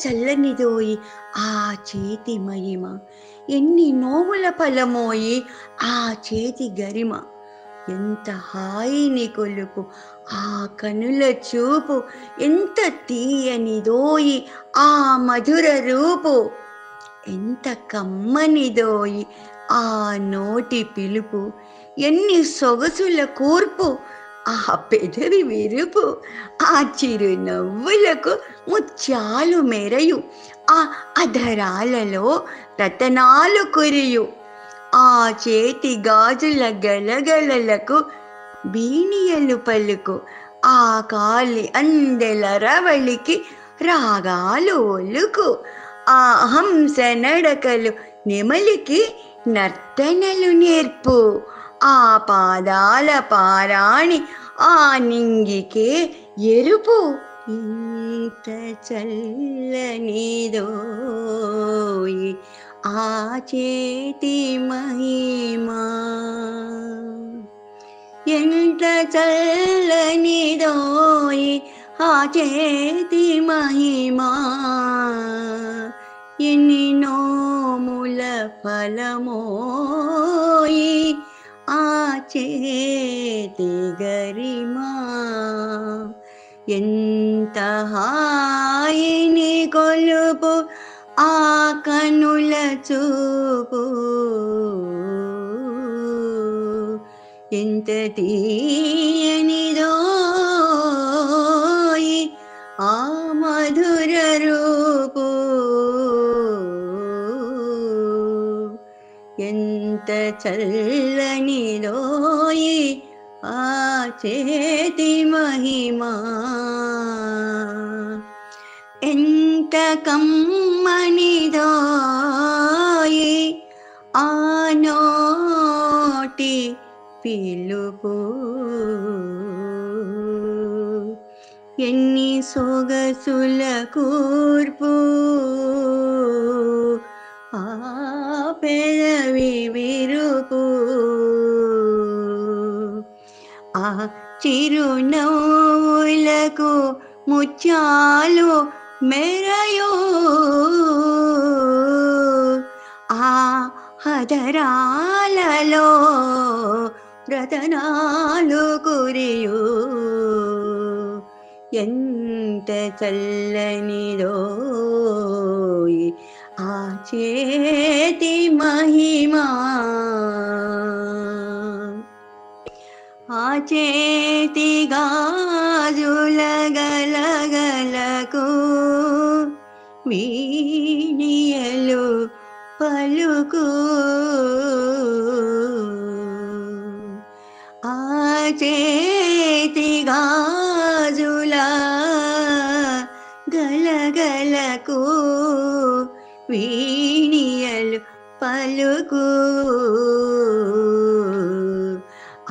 చల్లనిదోయి ఆ చేతి మహిమ, ఎన్ని నోముల ఫలమోయి ఆ చేతి గరిమ. ఎంత హాయిని కొలుపు ఆ కనుల చూపు, ఎంత తీయనిదోయి ఆ మధుర రూపు, ఎంత కమ్మనిదోయి ఆ నోటి పిలుపు, ఎన్ని సొగసుల కూర్పు ఆ పెదవి విరుపు, ఆ చిరు నవ్వులకు ముత్యాలు మెరయు, ఆ అధరాలలో రతనాలు కురియు, ఆ చేతి గాజుల గలగలలకు బీనియలు పలుకు, ఆ కాలి అందెల రవళికి రాగాలు ఒలుకు, ఆ హంస నడకలు నెమలికి నర్తనలు నేర్పు, ఆ పాదాల పారాణి ఆ నింగికే ఎరుపు. ఇంత చల్లనిదోయి ఆ చేతి మహిమా, ఎంత చల్లనిదోయి ఆ చేతి మహిమా, ఎన్ని నోముల ఫలమోయి ఆ చేతి గరిమా, ఎంత హాయిని కొలుపు ఆ కనుల చూపు, ఎంత తీయనిదోయి ఆ మధుర రూపు, ఎంత చల్లనిదోయి ఆ చేతి మహిమా, ఎంత కమ్మనిదోయి ఆ నోటి పిలుపు, ఎన్ని సొగసుల కూర్పు ఆ పెదవి విరుపు, ఆ చిరునవ్వులకు ముత్యాలు మెరయు, ఆ హదరాలలో రతనాలు కురియు, ఎంత చల్లనిదోయి ఆ చేతి మహిమా, ఆ చేతి గాజుల గలగలకు వీణియలు పలుకు, ఆ చేతి గాజుల గలగలకు వీణియలు పలుకు,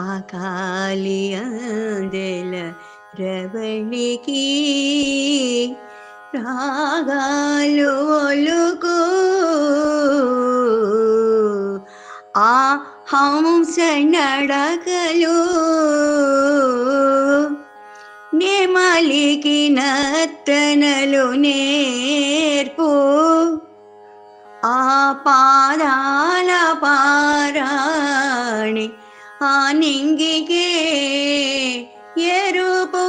ఆ కాలి అందెల రవళికి రాగాలు ఒలుకు, ఆ హంస నడకలు నెమలికి నర్తనలు నేర్పు, ఆ పాదాల పారాణి ఆ నింగికే ఎరుపు,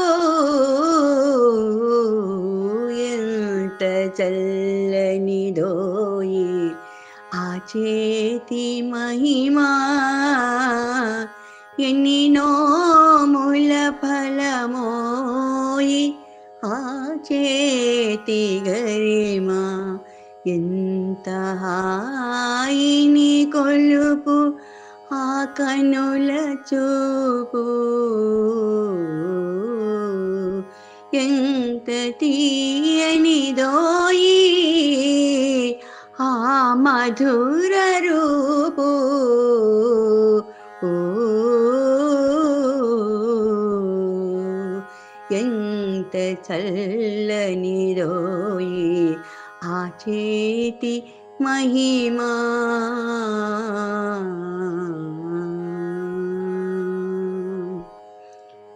ఎంత చల్లనిదోయి ఆ చేతి మహిమా, ఎన్ని నోముల ఫలమోయి ఆ చేతి గరిమా, ఎంత హాయిని కొలుపు ఆ కనుల చూపు, ఎంత తీయనిదోయి ఆ మధుర రూపు, ఎంత చల్లనిదోయి ఆ చేతి మహిమా.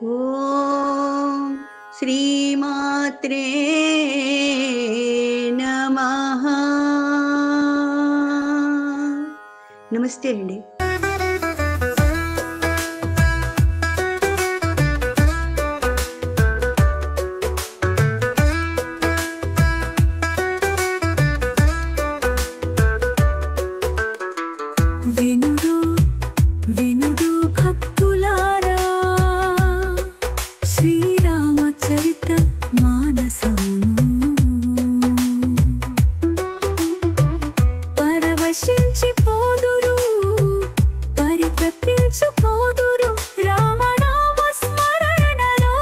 ఓం శ్రీమాత్రే నమస్తే అండి. వినుడు వినుడు భక్తులారా, శ్రీరామచరిత మానసము పరవశించిపోదురు, పరితపించుకోదురు రామనామ స్మరణలో,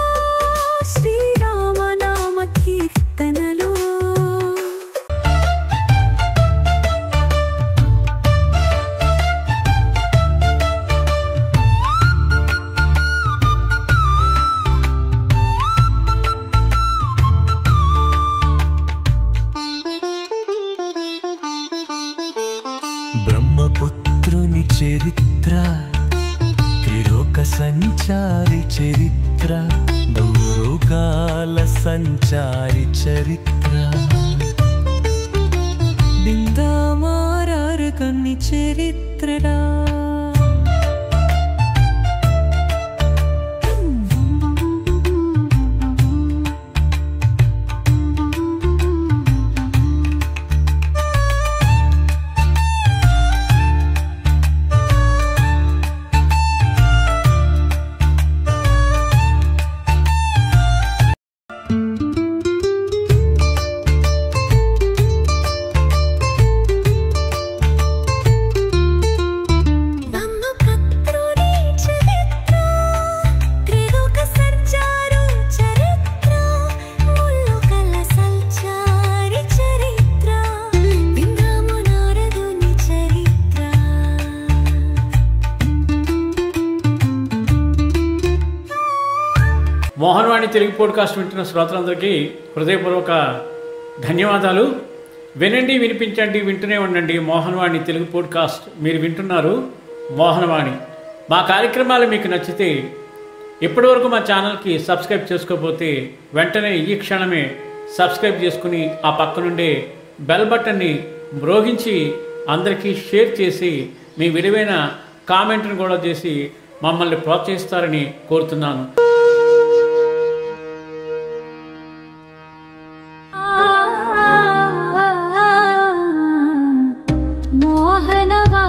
శ్రీరామనామ కీర్తనలో. బ్రహ్మపుత్రుని చరిత్ర, త్రిలోక సంచారి చరిత్ర, భూలోకాల సంచారి చరిత్ర, బిందామారారు కొన్ని చరిత్రడా. మోహన్వాణి తెలుగు పోడ్కాస్ట్ వింటున్న శ్రోతలందరికీ హృదయపూర్వక ధన్యవాదాలు. వినండి, వినిపించండి, వింటూనే ఉండండి మోహన్వాణి తెలుగు పోడ్కాస్ట్. మీరు వింటున్నారు మోహన్వాణి. మా కార్యక్రమాలు మీకు నచ్చితే ఇప్పటివరకు మా ఛానల్కి సబ్స్క్రైబ్ చేసుకోకపోతే వెంటనే ఈ క్షణమే సబ్స్క్రైబ్ చేసుకుని ఆ పక్కనుండే బెల్ బటన్ని మ్రోగించి అందరికీ షేర్ చేసి మీ విలువైన కామెంట్ను కూడా చేసి మమ్మల్ని ప్రోత్సహిస్తారని కోరుతున్నాను. మోహనవా